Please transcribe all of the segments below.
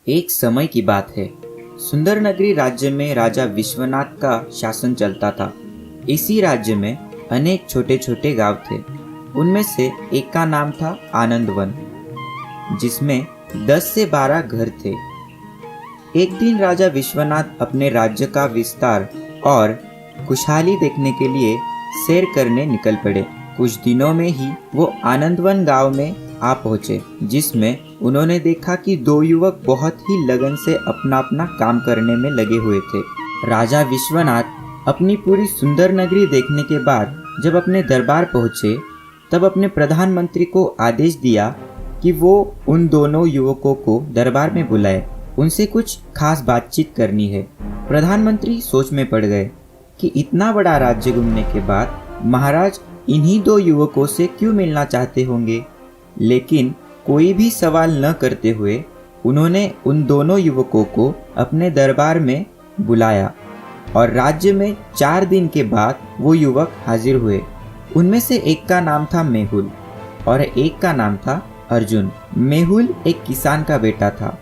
एक समय की बात है। सुंदर नगरी राज्य में राजा विश्वनाथ का शासन चलता था। इसी राज्य में अनेक छोटे छोटे गांव थे। उनमें से एक का नाम था आनंदवन, जिसमें 10 से 12 घर थे। एक दिन राजा विश्वनाथ अपने राज्य का विस्तार और खुशहाली देखने के लिए सैर करने निकल पड़े। कुछ दिनों में ही वो आनंदवन गांव में आ पहुंचे, जिसमें उन्होंने देखा कि दो युवक बहुत ही लगन से अपना अपना काम करने में लगे हुए थे। राजा विश्वनाथ अपनी पूरी सुंदर नगरी देखने के बाद जब अपने दरबार पहुंचे, तब अपने प्रधानमंत्री को आदेश दिया कि वो उन दोनों युवकों को दरबार में बुलाए, उनसे कुछ खास बातचीत करनी है। प्रधानमंत्री सोच में पड़ गए कि इतना बड़ा राज्य घूमने के बाद महाराज इन्हीं दो युवकों से क्यों मिलना चाहते होंगे। लेकिन कोई भी सवाल न करते हुए उन्होंने उन दोनों युवकों को अपने दरबार में बुलाया और राज्य में 4 दिन के बाद वो युवक हाजिर हुए। उनमें से एक का नाम था मेहुल और एक का नाम था अर्जुन। मेहुल एक किसान का बेटा था।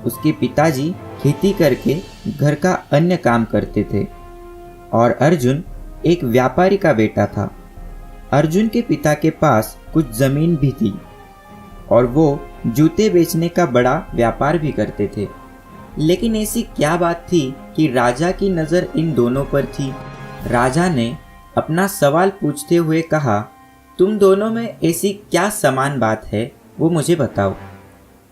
उसके पिताजी खेती करके घर का अन्य काम करते थे और अर्जुन एक व्यापारी का बेटा था। अर्जुन के पिता के पास कुछ जमीन भी थी और वो जूते बेचने का बड़ा व्यापार भी करते थे। लेकिन ऐसी क्या बात थी कि राजा की नज़र इन दोनों पर थी। राजा ने अपना सवाल पूछते हुए कहा, तुम दोनों में ऐसी क्या समान बात है, वो मुझे बताओ।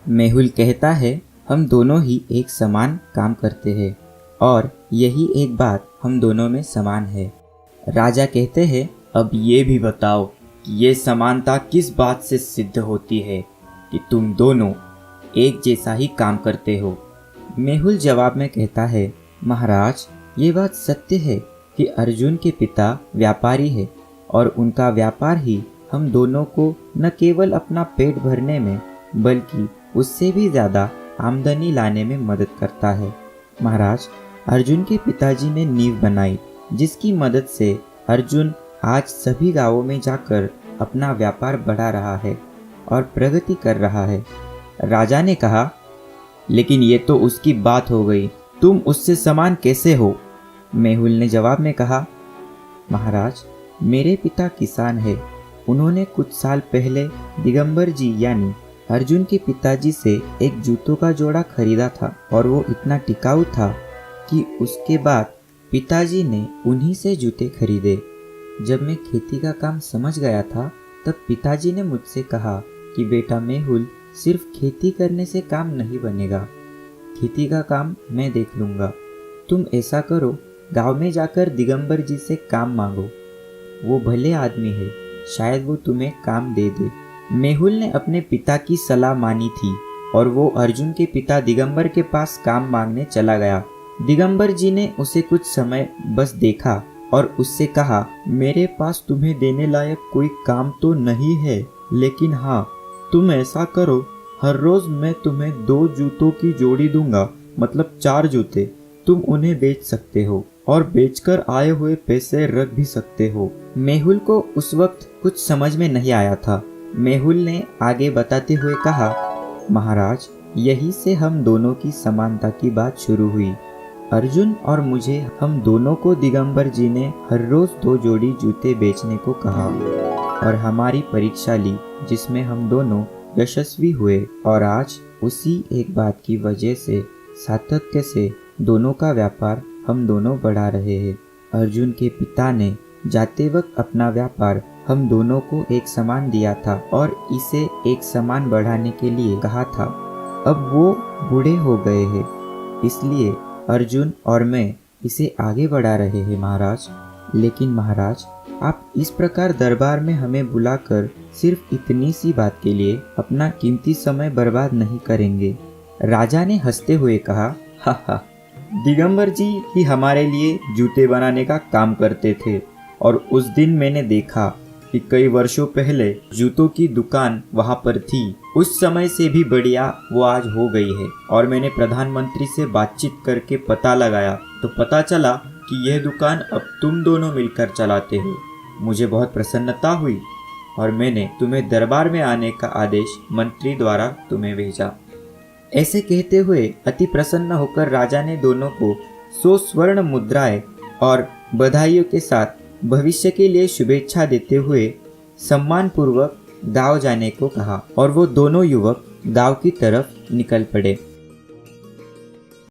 मेहुल कहता है, हम दोनों ही एक समान काम करते हैं और यही एक बात हम दोनों में समान है। राजा कहते हैं, अब ये भी बताओ कि ये समानता किस बात से सिद्ध होती है कि तुम दोनों एक जैसा ही काम करते हो। मेहुल जवाब में कहता है, महाराज ये बात सत्य है कि अर्जुन के पिता व्यापारी है और उनका व्यापार ही हम दोनों को न केवल अपना पेट भरने में बल्कि उससे भी ज़्यादा आमदनी लाने में मदद करता है। महाराज, अर्जुन के पिताजी ने नींव बनाई, जिसकी मदद से अर्जुन आज सभी गांवों में जाकर अपना व्यापार बढ़ा रहा है और प्रगति कर रहा है। राजा ने कहा, लेकिन ये तो उसकी बात हो गई, तुम उससे समान कैसे हो। मेहुल ने जवाब में कहा, महाराज मेरे पिता किसान है। उन्होंने कुछ साल पहले दिगंबर जी यानी अर्जुन के पिताजी से एक जूतों का जोड़ा खरीदा था और वो इतना टिकाऊ था कि उसके बाद पिताजी ने उन्हीं से जूते खरीदे। जब मैं खेती का काम समझ गया था, तब पिताजी ने मुझसे कहा कि बेटा मेहुल, सिर्फ खेती करने से काम नहीं बनेगा, खेती का काम मैं देख लूँगा। तुम ऐसा करो, गांव में जाकर दिगंबर जी से काम मांगो। वो भले आदमी है, शायद वो तुम्हें काम दे दे। मेहुल ने अपने पिता की सलाह मानी थी और वो अर्जुन के पिता दिगंबर के पास काम मांगने चला गया। दिगंबर जी ने उसे कुछ समय बस देखा और उससे कहा, मेरे पास तुम्हें देने लायक कोई काम तो नहीं है, लेकिन हाँ, तुम ऐसा करो, हर रोज मैं तुम्हें 2 जूतों की जोड़ी दूंगा, मतलब 4 जूते। तुम उन्हें बेच सकते हो और बेचकर आए हुए पैसे रख भी सकते हो। मेहुल को उस वक्त कुछ समझ में नहीं आया था। मेहुल ने आगे बताते हुए कहा, महाराज यही से हम दोनों की समानता की बात शुरू हुई। अर्जुन और मुझे, हम दोनों को दिगंबर जी ने हर रोज 2 जोड़ी जूते बेचने को कहा और हमारी परीक्षा ली, जिसमें हम दोनों यशस्वी हुए और आज उसी एक बात की वजह से सातत्य से दोनों का व्यापार हम दोनों बढ़ा रहे हैं। अर्जुन के पिता ने जाते वक्त अपना व्यापार हम दोनों को एक समान दिया था और इसे एक समान बढ़ाने के लिए कहा था। अब वो बूढ़े हो गए हैं, इसलिए अर्जुन और मैं इसे आगे बढ़ा रहे हैं महाराज। लेकिन महाराज, आप इस प्रकार दरबार में हमें बुलाकर सिर्फ इतनी सी बात के लिए अपना कीमती समय बर्बाद नहीं करेंगे। राजा ने हंसते हुए कहा, हा हा, दिगंबर जी ही हमारे लिए जूते बनाने का काम करते थे और उस दिन मैंने देखा कि कई वर्षों पहले जूतों की दुकान वहाँ पर थी। उस समय से भी बढ़िया वो आज हो गई है और मैंने प्रधानमंत्री से बातचीत करके पता लगाया तो पता चला कि यह दुकान अब तुम दोनों मिलकर चलाते हो। मुझे बहुत प्रसन्नता हुई और मैंने तुम्हें दरबार में आने का आदेश मंत्री द्वारा तुम्हें भेजा। ऐसे कहते हुए अति प्रसन्न होकर राजा ने दोनों को 100 स्वर्ण मुद्राएं और बधाइयों के साथ भविष्य के लिए शुभेच्छा देते हुए सम्मान पूर्वक गांव जाने को कहा और वो दोनों युवक गांव की तरफ निकल पड़े।